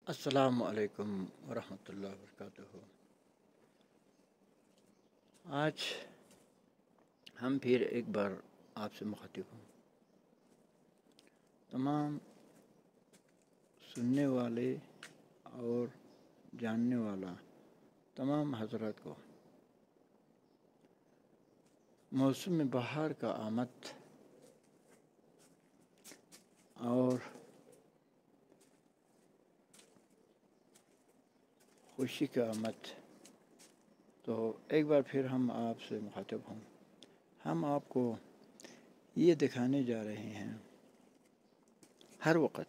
अस्सलामु अलैकुम वरहमतुल्लाहि वबरकातुहू। आज हम फिर एक बार आपसे मुखातिब हूँ। तमाम सुनने वाले और जानने वाला तमाम हजरत को मौसम बहार का आमद और खुशी का आमद। तो एक बार फिर हम आपसे मुखातिब हूँ। हम आपको ये दिखाने जा रहे हैं, हर वक्त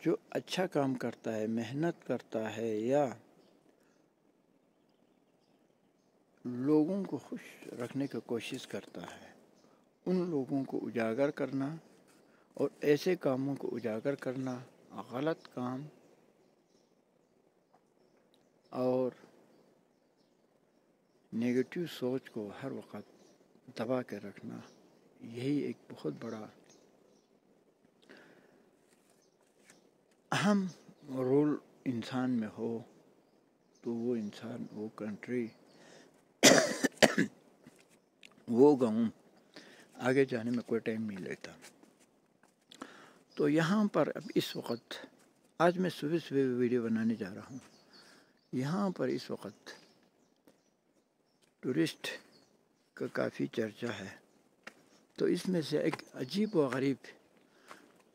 जो अच्छा काम करता है, मेहनत करता है या लोगों को खुश रखने की कोशिश करता है, उन लोगों को उजागर करना और ऐसे कामों को उजागर करना, गलत काम और नेगेटिव सोच को हर वक्त दबा के रखना, यही एक बहुत बड़ा अहम रोल इंसान में हो तो वो इंसान, वो कंट्री, वो गाँव आगे जाने में कोई टाइम नहीं लेता। तो यहाँ पर अब इस वक्त, आज मैं सुबह सुबह वीडियो बनाने जा रहा हूँ। यहाँ पर इस वक्त टूरिस्ट का काफ़ी चर्चा है। तो इसमें से एक अजीब व गरीब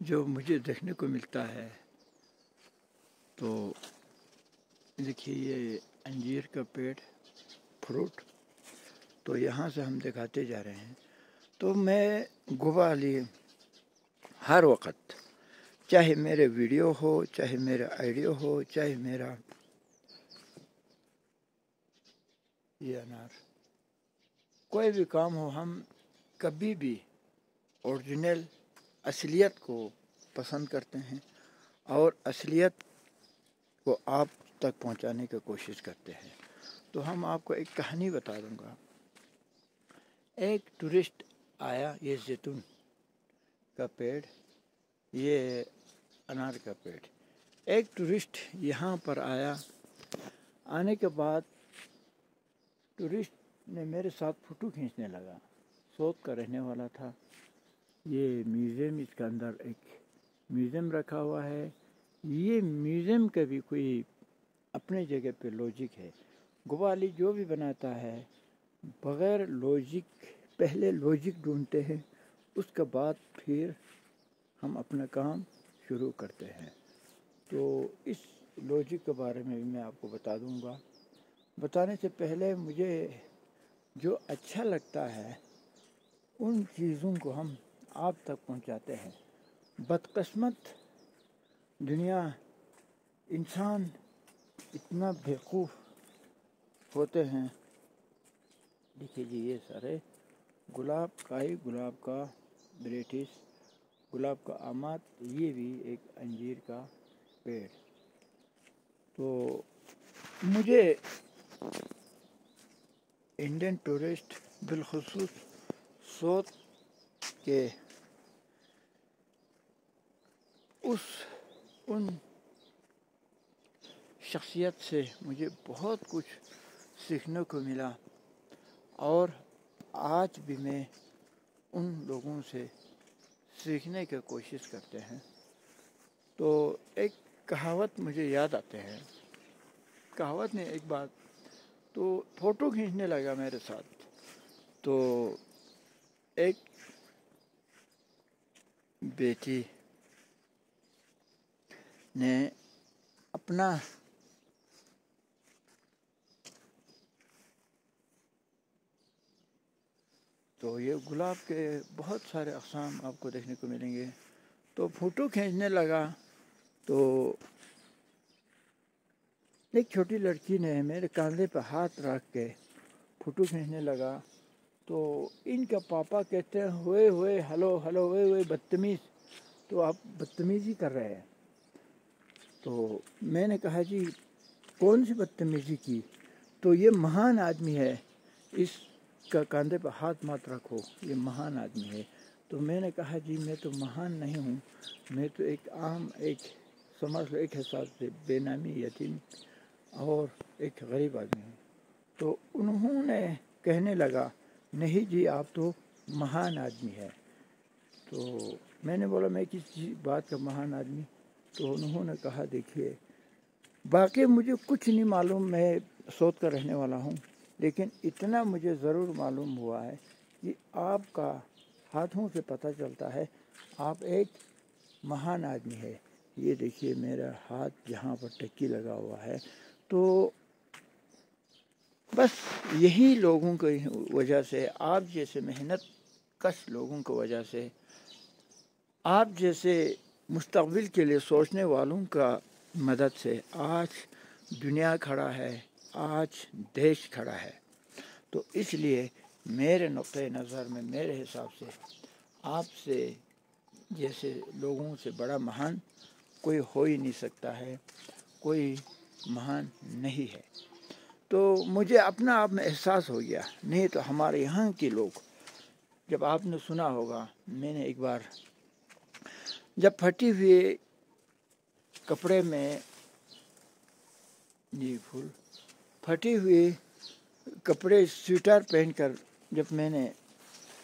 जो मुझे देखने को मिलता है, तो देखिए ये अंजीर का पेड़, फ्रूट, तो यहाँ से हम दिखाते जा रहे हैं। तो मैं गुवाली हर वक्त, चाहे मेरे वीडियो हो, चाहे मेरा ऑडियो हो, चाहे मेरा ये अनार, कोई भी काम हो, हम कभी भी ओरिजिनल असलियत को पसंद करते हैं और असलियत को आप तक पहुंचाने की कोशिश करते हैं। तो हम आपको एक कहानी बता दूंगा। एक टूरिस्ट आया, ये जैतून का पेड़, ये अनार का पेड़, एक टूरिस्ट यहाँ पर आया। आने के बाद टूरिस्ट ने मेरे साथ फ़ोटो खींचने लगा। सोत का रहने वाला था। ये म्यूज़ियम, इसके अंदर एक म्यूज़ियम रखा हुआ है। ये म्यूज़ियम का भी कोई अपने जगह पे लॉजिक है। ग्वाली जो भी बनाता है बग़ैर लॉजिक, पहले लॉजिक ढूंढते हैं, उसके बाद फिर हम अपना काम शुरू करते हैं। तो इस लॉजिक के बारे में भी मैं आपको बता दूंगा। बताने से पहले मुझे जो अच्छा लगता है उन चीज़ों को हम आप तक पहुंचाते हैं। बदकिस्मत दुनिया, इंसान इतना बेवकूफ़ होते हैं। देखिए जी, ये सारे गुलाब का ही, गुलाब का ब्रिटिश, गुलाब का आमाद, ये भी एक अंजीर का पेड़। तो मुझे इंडियन टूरिस्ट बिलखुसूस सोत के उन शख्सियत से मुझे बहुत कुछ सीखने को मिला और आज भी मैं उन लोगों से सीखने की कोशिश करते हैं। तो एक कहावत मुझे याद आते हैं। कहावत ने एक बात, तो फ़ोटो खींचने लगा मेरे साथ। तो एक बेटी ने अपना तो ये गुलाब के बहुत सारे अक़साम आपको देखने को मिलेंगे। तो फ़ोटो खींचने लगा तो एक छोटी लड़की ने मेरे कंधे पर हाथ रख के फ़ोटो खींचने लगा। तो इनका पापा कहते हैं, हुए हुए हेलो हेलो, हुए हुए बदतमीज़, तो आप बदतमीज़ी कर रहे हैं। तो मैंने कहा जी कौन सी बदतमीज़ी की? तो ये महान आदमी है, इसका कंधे पर हाथ मत रखो, ये महान आदमी है। तो मैंने कहा जी मैं तो महान नहीं हूँ, मैं तो एक आम, एक समझ लो एक हिसाब से बेनामी यतीम और एक गरीब आदमी हूँ। तो उन्होंने कहने लगा, नहीं जी आप तो महान आदमी है। तो मैंने बोला मैं किस बात का महान आदमी? तो उन्होंने कहा, देखिए बाकी मुझे कुछ नहीं मालूम, मैं सोच कर रहने वाला हूँ, लेकिन इतना मुझे ज़रूर मालूम हुआ है कि आपका हाथों से पता चलता है आप एक महान आदमी है। ये देखिए मेरा हाथ यहाँ पर टक्की लगा हुआ है। तो बस यही लोगों की वजह से, आप जैसे मेहनत कश लोगों की वजह से, आप जैसे मुस्तक़बिल के लिए सोचने वालों का मदद से आज दुनिया खड़ा है, आज देश खड़ा है। तो इसलिए मेरे नुक्ते नज़र में, मेरे हिसाब से आपसे जैसे लोगों से बड़ा महान कोई हो ही नहीं सकता है, कोई महान नहीं है। तो मुझे अपना आप में एहसास हो गया। नहीं तो हमारे यहाँ के लोग, जब आपने सुना होगा, मैंने एक बार जब फटी हुए कपड़े में जी फूल फटी हुई कपड़े स्वेटर पहनकर जब मैंने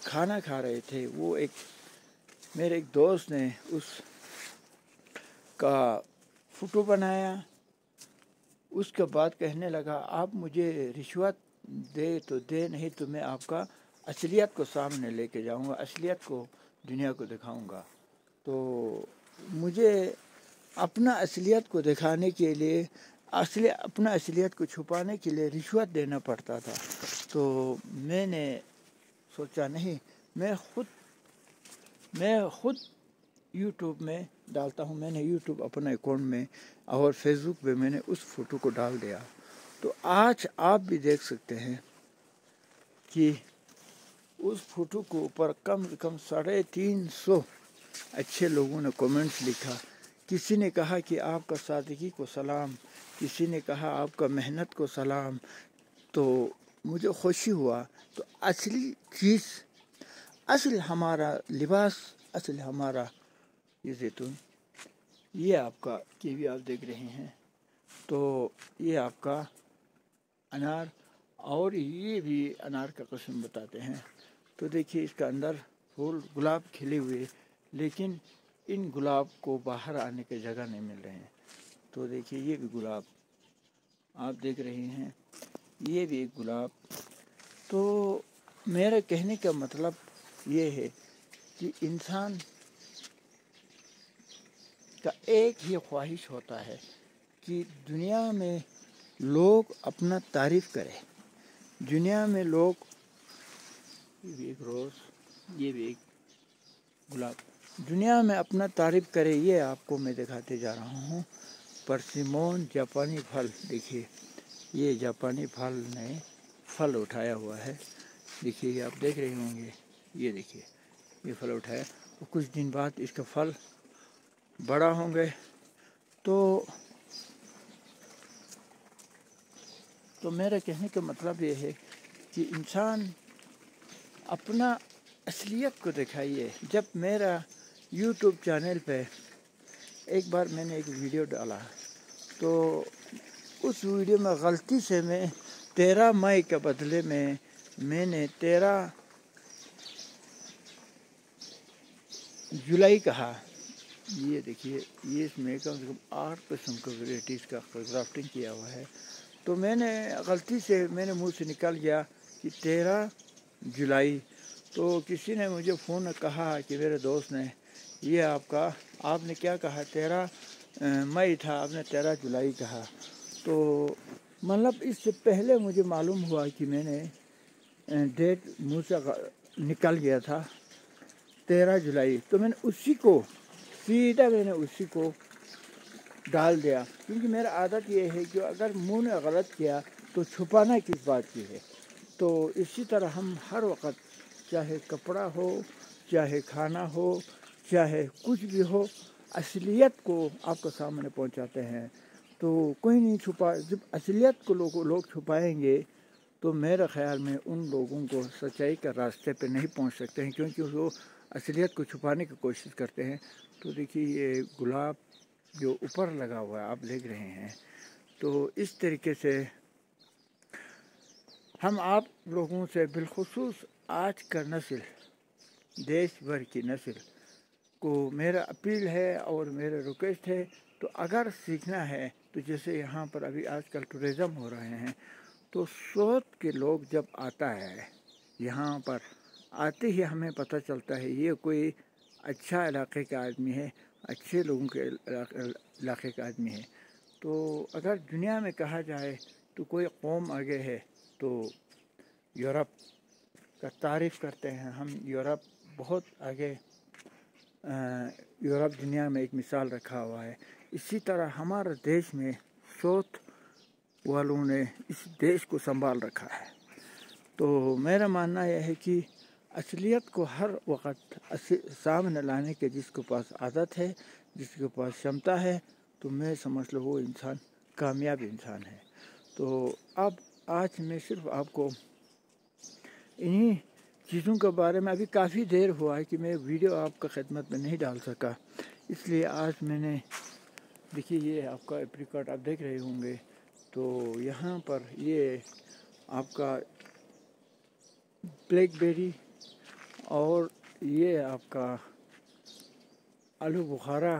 खाना खा रहे थे, वो एक मेरे एक दोस्त ने उस का फ़ोटो बनाया। उसके बाद कहने लगा, आप मुझे रिश्वत दे तो दे, नहीं तो मैं आपका असलियत को सामने लेके जाऊंगा, असलियत को दुनिया को दिखाऊंगा। तो मुझे अपना असलियत को दिखाने के लिए, अपना असलियत को छुपाने के लिए रिश्वत देना पड़ता था। तो मैंने सोचा नहीं, मैं खुद यूट्यूब में डालता हूँ। मैंने यूट्यूब अपने अकाउंट में और फेसबुक पे मैंने उस फ़ोटो को डाल दिया। तो आज आप भी देख सकते हैं कि उस फ़ोटो को ऊपर कम से कम 350 अच्छे लोगों ने कमेंट्स लिखा। किसी ने कहा कि आपका सादगी को सलाम, किसी ने कहा आपका मेहनत को सलाम। तो मुझे खुशी हुआ। तो असली चीज़, असल हमारा लिबास, असल हमारा ये जैतून, ये आपका कीवी आप देख रहे हैं, तो ये आपका अनार, और ये भी अनार का किस्म बताते हैं। तो देखिए इसका अंदर फूल गुलाब खिले हुए, लेकिन इन गुलाब को बाहर आने की जगह नहीं मिल रहे हैं। तो देखिए ये भी गुलाब आप देख रहे हैं, ये भी एक गुलाब। तो मेरे कहने का मतलब ये है कि इंसान का एक ही ख्वाहिश होता है कि दुनिया में लोग अपना तारीफ़ करें, दुनिया में लोग, ये भी एक रोज़, ये भी एक गुलाब, दुनिया में अपना तारीफ़ करे। ये आपको मैं दिखाते जा रहा हूँ परसिमोन जापानी फल। देखिए ये जापानी फल ने फल उठाया हुआ है। देखिए आप देख रहे होंगे, ये देखिए ये फल उठाया, तो कुछ दिन बाद इसका फल बड़ा होंगे। तो मेरा कहने का मतलब ये है कि इंसान अपना असलियत को दिखाइए। जब मेरा यूट्यूब चैनल पे एक बार मैंने एक वीडियो डाला, तो उस वीडियो में गलती से मैं 13 मई के बदले में मैंने 13 जुलाई कहा। ये देखिए, ये इसमें कम से कम 8 किस्म के वेराइटीज़ का ग्राफ्टिंग किया हुआ है। तो मैंने गलती से मेरे मुंह से निकल गया कि 13 जुलाई। तो किसी ने मुझे फ़ोन कहा कि मेरे दोस्त ने, ये आपने क्या कहा, 13 मई था, आपने 13 जुलाई कहा। तो मतलब इससे पहले मुझे मालूम हुआ कि मैंने डेट मुंह से निकल गया था 13 जुलाई। तो मैंने उसी को डाल दिया, क्योंकि मेरा आदत ये है कि अगर मुंह ने गलत किया तो छुपाना किस बात की है। तो इसी तरह हम हर वक्त, चाहे कपड़ा हो, चाहे खाना हो, चाहे कुछ भी हो, असलियत को आपके सामने पहुंचाते हैं। तो कोई नहीं छुपा, जब असलियत को लोग छुपाएंगे तो मेरे ख़्याल में उन लोगों को सच्चाई के रास्ते पे नहीं पहुंच सकते हैं, क्योंकि वो असलियत को छुपाने की कोशिश करते हैं। तो देखिए ये गुलाब جو اوپر لگا ہوا ہے آپ دیکھ رہے ہیں. تو اس طریقے سے ہم آپ لوگوں سے بالخصوص آج کا نسل، دیش بھر کی نسل کو میرا اپیل ہے اور میرا ریکویسٹ ہے. تو اگر سیکھنا ہے تو جیسے یہاں پر ابھی آج کل ٹورزم ہو رہے ہیں، تو سوت کے لوگ جب آتا ہے یہاں پر، آتے ہی ہمیں پتہ چلتا ہے یہ کوئی اچھا علاقے کا آدمی ہے، اچھے لوگوں کے علاقے کا آدمی ہے. تو اگر دنیا میں کہا جائے تو کوئی قوم آگے ہے تو یورپ کا تعریف کرتے ہیں ہم. یورپ بہت آگے، یورپ دنیا میں ایک مثال رکھا ہوا ہے. اسی طرح ہمارا دیش میں سوت والوں نے اس دیش کو سنبھال رکھا ہے. تو میرا ماننا یہ ہے کہ اصلیت کو ہر وقت سامنے لانے کے جس کے پاس عادت ہے، جس کے پاس क्षमता ہے، تو میں سمجھ لو وہ انسان کامیاب انسان ہے. تو اب آج میں صرف آپ کو انہی چیزوں کے بارے میں، ابھی کافی دیر ہوا ہے کہ میں ویڈیو آپ کا خدمت میں نہیں ڈال سکا، اس لیے آج میں نے دیکھیے یہ آپ کا اپریکاٹ آپ دیکھ رہے ہوں گے. تو یہاں پر یہ آپ کا بلیک بیری اور یہ آپ کا آلو بخارا،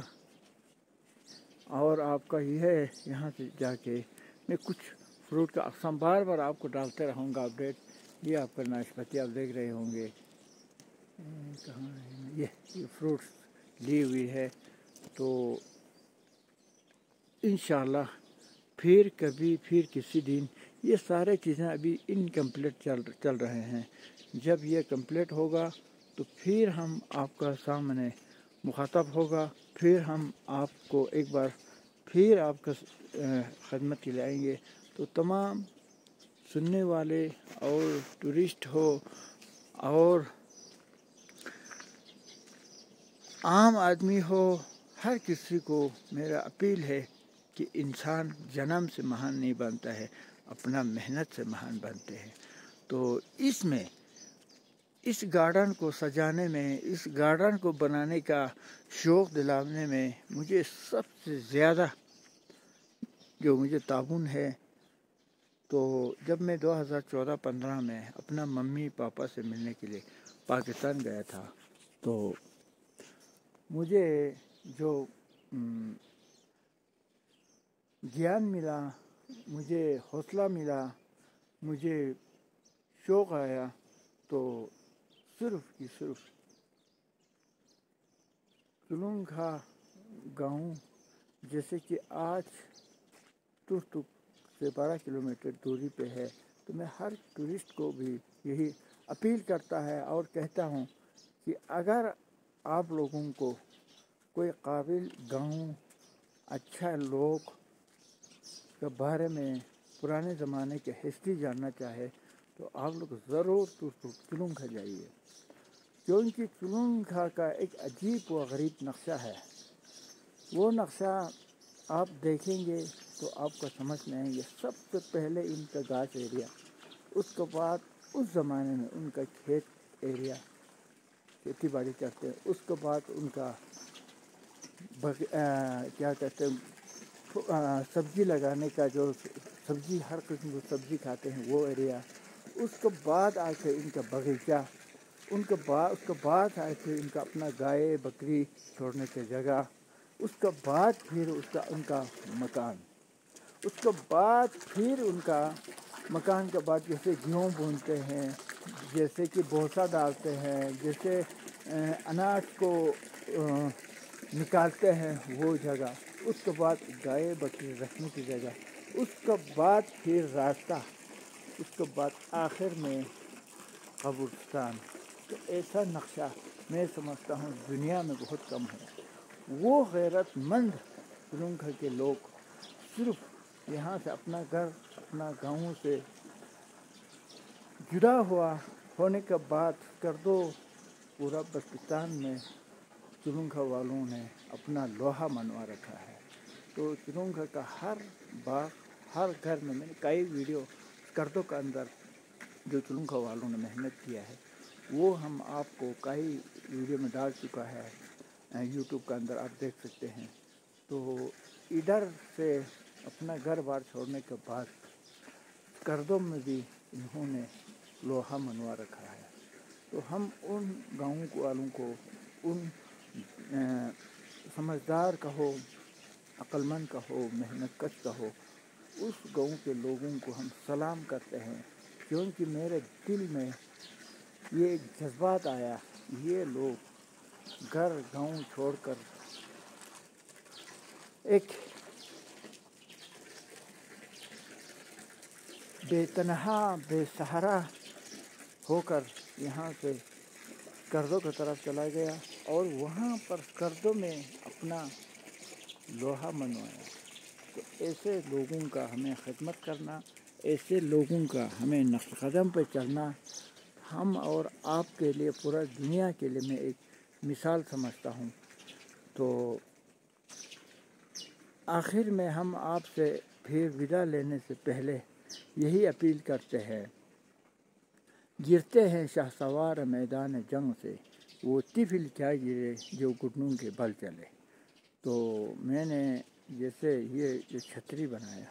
اور آپ کا یہ ہے یہاں سے جا کے میں کچھ فروٹ کا اقسام بار بار آپ کو ڈالتے رہوں گا اپڈیٹ. یہ آپ کا ناشپاتی آپ دیکھ رہے ہوں گے، کہاں ہے یہ فروٹس لی ہوئی ہے. تو انشاءاللہ پھر کبھی پھر کسی دن یہ سارے چیزیں ابھی انکمپلیٹ چل رہے ہیں. جب یہ کمپلیٹ ہوگا تو پھر ہم آپ کا سامنے مخاطب ہوگا، پھر ہم آپ کو ایک بار پھر آپ کا خدمت کے لیے آئیں گے. تو تمام سننے والے اور ٹورسٹ ہو اور عام آدمی ہو، ہر کسی کو میرا اپیل ہے کہ انسان جنم سے مہان نہیں بنتا ہے، اپنا محنت سے مہان بنتے ہیں. تو اس گارڈن کو سجانے میں، اس گارڈن کو بنانے کا شوق دلانے میں مجھے سب سے زیادہ جو مجھے تعاون ہے، تو جب میں 2014-15 میں اپنا ممی پاپا سے ملنے کے لیے پاکستان گیا تھا، تو مجھے جو گیان ملا، مجھے حوصلہ ملا، مجھے شوق آیا، تو صرف کی صرف چلونکھا گاؤں، جیسے کہ آج ٹک سے 12 کلومیٹر دوری پہ ہے. تو میں ہر ٹورسٹ کو بھی یہی اپیل کرتا ہے اور کہتا ہوں کہ اگر آپ لوگوں کو کوئی قابل گاؤں، اچھا لوگ کے بارے میں پرانے زمانے کے ہسٹری جاننا چاہے تو آپ لوگ ضرور چلونکھا جائیے، کیونکہ چلونکھا کا ایک عجیب و غریب نقشہ ہے. وہ نقشہ آپ دیکھیں گے تو آپ کو سمجھ میں آئیں گے. سب سے پہلے ان کا گاچھ ایریا، اس کے بعد اس زمانے میں ان کا کھیت ایریا، کھیتی باڑی کرتے ہیں، اس کے بعد ان کا کیا کہتے ہیں سبزی لگانے کا، جو سبزی ہر قسم کی سبزی کھاتے ہیں وہ ایریا، اس کے بعد آ کے ان کا باغیچہ، اس کے بعد آ کے ان کا اپنا گائے بکری چھوڑنے کی جگہ، اس کے بعد پھر ان کا مکان، اس کے بعد پھر ان کا مکان کے بعد جیسے گیہوں بونتے ہیں، جیسے کہ بھوسا ڈالتے ہیں، جیسے اناج کو نکالتے ہیں وہ جگہ، اس کے بعد گائے بکری رکھنے کی جگہ، اس کے بعد پھر راستہ، اس کے بعد آخر میں قبرستان. تو ایسا نقشہ میں سمجھتا ہوں دنیا میں بہت کم ہے. وہ غیرت مند چلونکھا کے لوگ صرف یہاں سے اپنا گھر، اپنا گاؤں سے جدا ہونے کے بعد کردو پورا پاکستان میں چلونکھا والوں نے اپنا لوہا منوا رکھا ہے. تو چلونکھا کا ہر باغ، ہر گھر میں نے کئی ویڈیو کردو کے اندر جو چلونکھا والوں نے محنت کیا ہے وہ ہم آپ کو کئی ویڈیو میں ڈال چکا ہے، یوٹیوب کے اندر آپ دیکھ سکتے ہیں. تو ادھر سے اپنا گھر بار چھوڑنے کے بعد کردوں میں بھی انہوں نے لوہا منوا رکھا ہے. تو ہم ان گاؤں والوں کو، ان سمجھدار کہو، عقل مند کہو، محنت کش کہو، اس گاؤں کے لوگوں کو ہم سلام کرتے ہیں، کیونکہ میرے دل میں یہ ایک جذبات آیا. یہ لوگ گھر گاؤں چھوڑ کر ایک بے تنہا، بے سہارا ہو کر یہاں سے کردوں کی طرف چلا گیا اور وہاں پر کردوں میں اپنا لوہا منوایا. تو ایسے لوگوں کا ہمیں خدمت کرنا، ایسے لوگوں کا ہمیں نقش قدم پہ چلنا ہم اور آپ کے لیے، پورا دنیا کے لیے میں ایک مثال سمجھتا ہوں. تو آخر میں ہم آپ سے پھر ودا لینے سے پہلے یہی اپیل کرتے ہیں، گرتے ہیں شہسوار میدان جنگ سے، وہ طفل کیا گرے جو گھٹنوں کے بل چلے. تو میں نے جیسے یہ جو چھتری بنایا،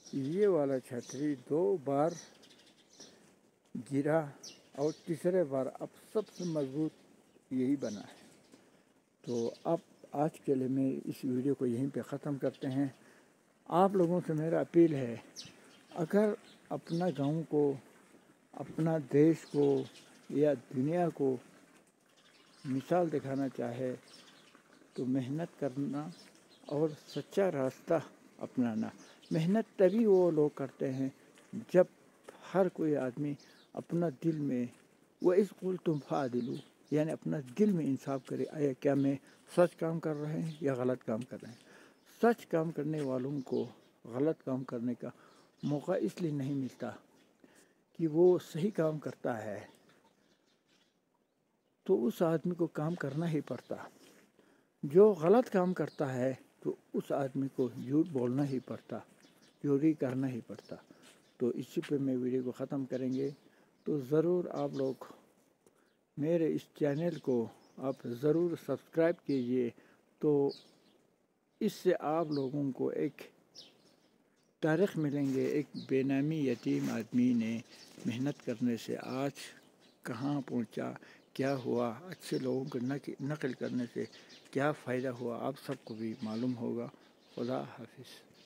یہ والا چھتری 2 بار گرا اور تیسرے بار اب سب سے مضبوط یہی بنا ہے. تو اب آج کے لیے میں اس ویڈیو کو یہیں پہ ختم کرتے ہیں. آپ لوگوں سے میرا اپیل ہے، اگر اپنا گاؤں کو، اپنا دیش کو یا دنیا کو مثال دکھانا چاہے تو محنت کرنا اور سچا راستہ اپنانا. محنت تبھی وہ لوگ کرتے ہیں جب ہر کوئی آدمی اپنا دل میں وَإِذْ قُلْتُمْ فَعْدِلُوا، یعنی اپنا دل میں انصاف کرے، آیا کیا میں سچ کام کر رہے ہیں یا غلط کام کر رہے ہیں. سچ کام کرنے والوں کو غلط کام کرنے کا موقع اس لیے نہیں ملتا کہ وہ صحیح کام کرتا ہے تو اس آدمی کو کام کرنا ہی پڑتا. جو غلط کام کرتا ہے تو اس آدمی کو جھوٹ بولنا ہی پڑتا، چوری کرنا ہی پڑتا. تو اسی پہ میں ویڈیو کو ختم کریں گے. تو ضرور آپ لوگ میرے اس چینل کو آپ ضرور سبسکرائب کیجئے. تو اس سے آپ لوگوں کو ایک تاریخ ملیں گے، ایک بے نامی یتیم آدمی نے محنت کرنے سے آج کہاں پہنچا، کیا ہوا، اچھے لوگوں کو نقل کرنے سے کیا فائدہ ہوا، آپ سب کو بھی معلوم ہوگا. خدا حافظ.